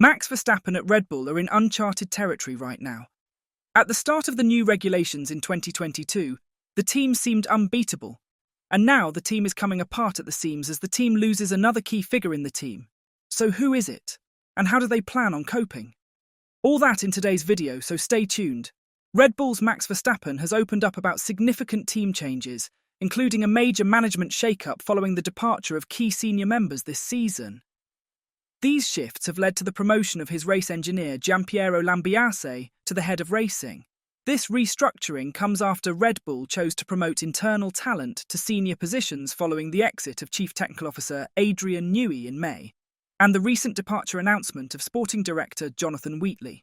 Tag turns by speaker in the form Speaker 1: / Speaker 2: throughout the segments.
Speaker 1: Max Verstappen at Red Bull are in uncharted territory right now. At the start of the new regulations in 2022, the team seemed unbeatable, and now the team is coming apart at the seams as the team loses another key figure in the team. So who is it? And how do they plan on coping? All that in today's video, so stay tuned. Red Bull's Max Verstappen has opened up about significant team changes, including a major management shake-up following the departure of key senior members this season. These shifts have led to the promotion of his race engineer Giampiero Lambiase to the head of racing. This restructuring comes after Red Bull chose to promote internal talent to senior positions following the exit of Chief Technical Officer Adrian Newey in May, and the recent departure announcement of Sporting Director Jonathan Wheatley.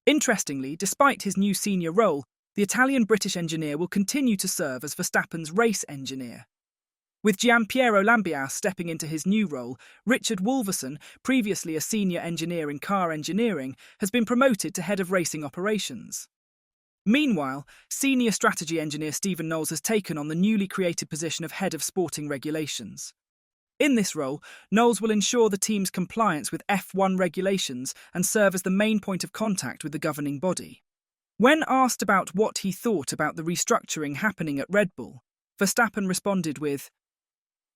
Speaker 1: Interestingly, despite his new senior role, the Italian-British engineer will continue to serve as Verstappen's race engineer. With Giampiero Lambiase stepping into his new role, Richard Wolverson, previously a senior engineer in car engineering, has been promoted to head of racing operations. Meanwhile, senior strategy engineer Stephen Knowles has taken on the newly created position of head of sporting regulations. In this role, Knowles will ensure the team's compliance with F1 regulations and serve as the main point of contact with the governing body. When asked about what he thought about the restructuring happening at Red Bull, Verstappen responded with,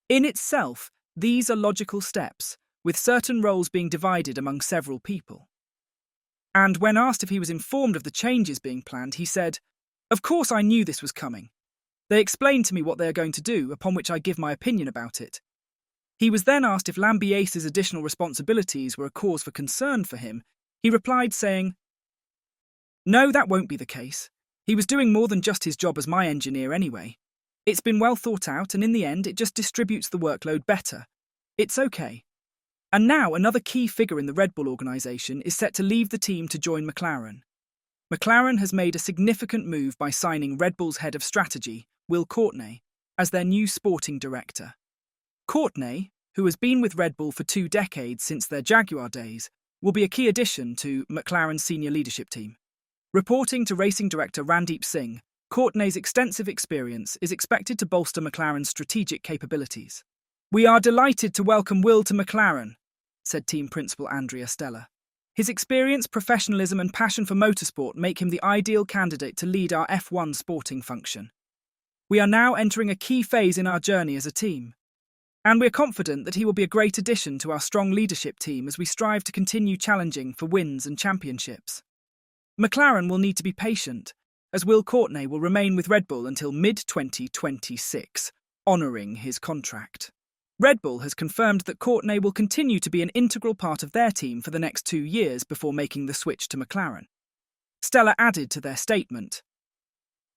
Speaker 1: "In itself, these are logical steps, with certain roles being divided among several people." And when asked if he was informed of the changes being planned, he said, "Of course I knew this was coming. They explained to me what they are going to do, upon which I give my opinion about it." He was then asked if Lambiase's additional responsibilities were a cause for concern for him. He replied saying, "No, that won't be the case. He was doing more than just his job as my engineer anyway. It's been well thought out, and in the end, it just distributes the workload better. It's okay." And now another key figure in the Red Bull organisation is set to leave the team to join McLaren. McLaren has made a significant move by signing Red Bull's head of strategy, Will Courtney, as their new sporting director. Courtney, who has been with Red Bull for 2 decades since their Jaguar days, will be a key addition to McLaren's senior leadership team. Reporting to racing director Randeep Singh, Courtney's extensive experience is expected to bolster McLaren's strategic capabilities. "We are delighted to welcome Will to McLaren," said team principal Andrea Stella. "His experience, professionalism and passion for motorsport make him the ideal candidate to lead our F1 sporting function. We are now entering a key phase in our journey as a team, and we're confident that he will be a great addition to our strong leadership team as we strive to continue challenging for wins and championships." McLaren will need to be patient, as Will Courtney will remain with Red Bull until mid-2026, honouring his contract. Red Bull has confirmed that Courtney will continue to be an integral part of their team for the next 2 years before making the switch to McLaren. Stella added to their statement,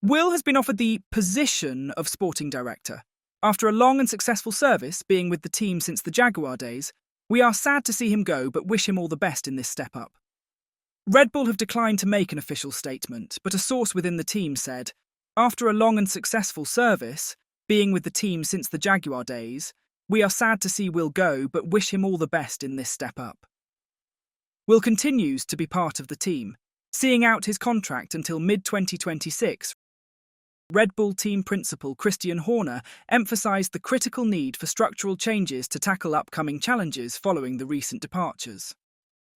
Speaker 1: "Will has been offered the position of sporting director. After a long and successful service, being with the team since the Jaguar days, we are sad to see him go but wish him all the best in this step up." Red Bull have declined to make an official statement, but a source within the team said, "After a long and successful service, being with the team since the Jaguar days, we are sad to see Will go but wish him all the best in this step up." Will continues to be part of the team, seeing out his contract until mid-2026. Red Bull team principal Christian Horner emphasised the critical need for structural changes to tackle upcoming challenges following the recent departures.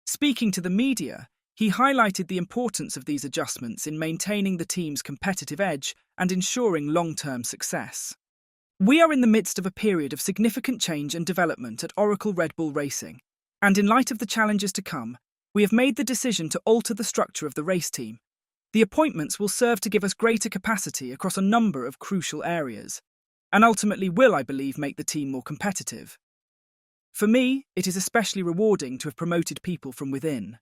Speaker 1: Speaking to the media, he highlighted the importance of these adjustments in maintaining the team's competitive edge and ensuring long-term success. "We are in the midst of a period of significant change and development at Oracle Red Bull Racing, and in light of the challenges to come, we have made the decision to alter the structure of the race team. The appointments will serve to give us greater capacity across a number of crucial areas, and ultimately will, I believe, make the team more competitive. For me, it is especially rewarding to have promoted people from within.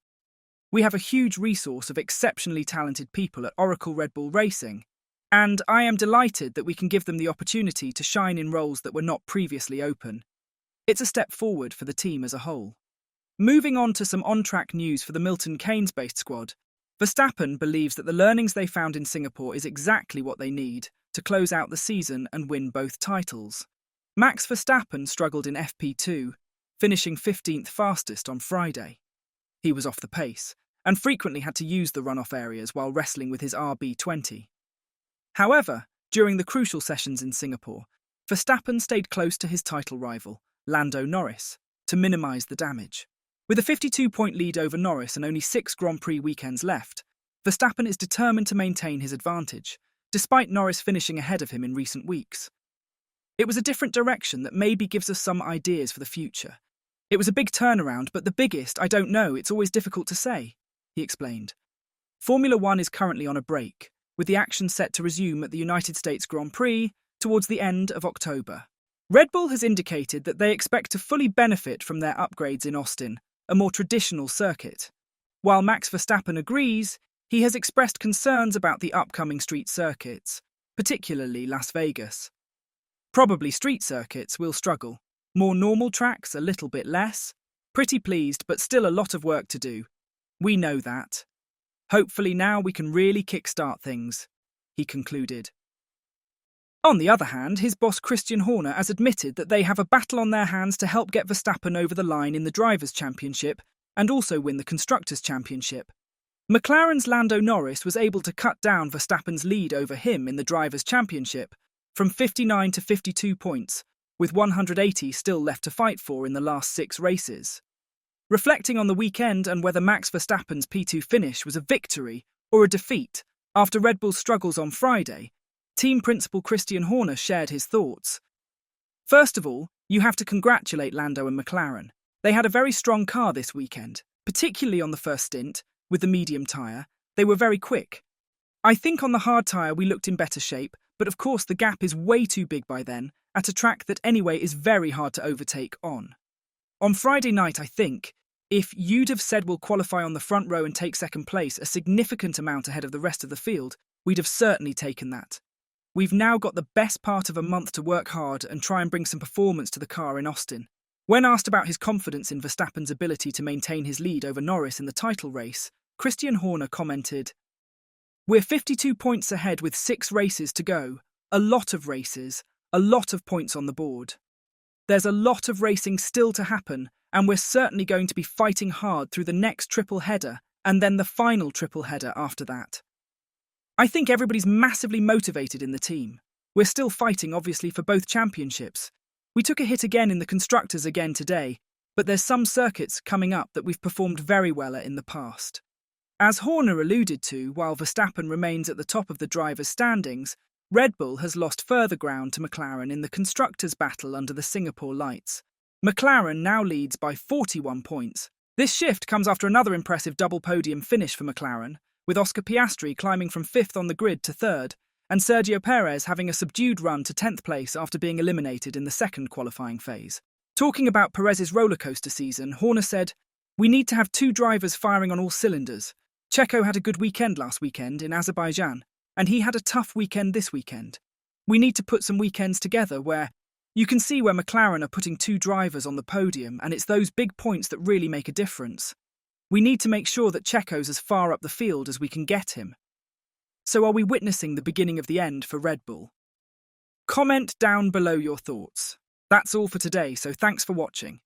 Speaker 1: We have a huge resource of exceptionally talented people at Oracle Red Bull Racing, and I am delighted that we can give them the opportunity to shine in roles that were not previously open. It's a step forward for the team as a whole." Moving on to some on-track news for the Milton Keynes-based squad, Verstappen believes that the learnings they found in Singapore is exactly what they need to close out the season and win both titles. Max Verstappen struggled in FP2, finishing 15th fastest on Friday. He was off the pace, and frequently had to use the runoff areas while wrestling with his RB20. However, during the crucial sessions in Singapore, Verstappen stayed close to his title rival, Lando Norris, to minimise the damage. With a 52-point lead over Norris and only 6 Grand Prix weekends left, Verstappen is determined to maintain his advantage, despite Norris finishing ahead of him in recent weeks. It was a different direction that maybe gives us some ideas for the future. It was a big turnaround, but the biggest, I don't know, it's always difficult to say, he explained. Formula One is currently on a break, with the action set to resume at the United States Grand Prix towards the end of October. Red Bull has indicated that they expect to fully benefit from their upgrades in Austin, a more traditional circuit. While Max Verstappen agrees, he has expressed concerns about the upcoming street circuits, particularly Las Vegas. Probably street circuits will struggle. More normal tracks, a little bit less. Pretty pleased, but still a lot of work to do. We know that. Hopefully now we can really kickstart things, he concluded. On the other hand, his boss Christian Horner has admitted that they have a battle on their hands to help get Verstappen over the line in the Drivers' Championship and also win the Constructors' Championship. McLaren's Lando Norris was able to cut down Verstappen's lead over him in the Drivers' Championship from 59 to 52 points, with 180 still left to fight for in the last 6 races. Reflecting on the weekend and whether Max Verstappen's P2 finish was a victory or a defeat after Red Bull's struggles on Friday, team principal Christian Horner shared his thoughts. First of all, you have to congratulate Lando and McLaren. They had a very strong car this weekend, particularly on the first stint, with the medium tyre. They were very quick. I think on the hard tyre we looked in better shape, but of course the gap is way too big by then, at a track that anyway is very hard to overtake on. On Friday night, I think, if you'd have said we'll qualify on the front row and take second place a significant amount ahead of the rest of the field, we'd have certainly taken that. We've now got the best part of a month to work hard and try and bring some performance to the car in Austin. When asked about his confidence in Verstappen's ability to maintain his lead over Norris in the title race, Christian Horner commented, "We're 52 points ahead with 6 races to go. A lot of races, a lot of points on the board. There's a lot of racing still to happen, and we're certainly going to be fighting hard through the next triple header and then the final triple header after that. I think everybody's massively motivated in the team. We're still fighting, obviously, for both championships. We took a hit again in the Constructors again today, but there's some circuits coming up that we've performed very well at in the past." As Horner alluded to, while Verstappen remains at the top of the drivers' standings, Red Bull has lost further ground to McLaren in the Constructors' battle under the Singapore lights. McLaren now leads by 41 points. This shift comes after another impressive double podium finish for McLaren, with Oscar Piastri climbing from 5th on the grid to 3rd, and Sergio Perez having a subdued run to 10th place after being eliminated in the second qualifying phase. Talking about Perez's rollercoaster season, Horner said, "We need to have 2 drivers firing on all cylinders. Checo had a good weekend last weekend in Azerbaijan, and he had a tough weekend this weekend. We need to put some weekends together where you can see where McLaren are putting 2 drivers on the podium, and it's those big points that really make a difference. We need to make sure that Checo's as far up the field as we can get him." So are we witnessing the beginning of the end for Red Bull? Comment down below your thoughts. That's all for today, so thanks for watching.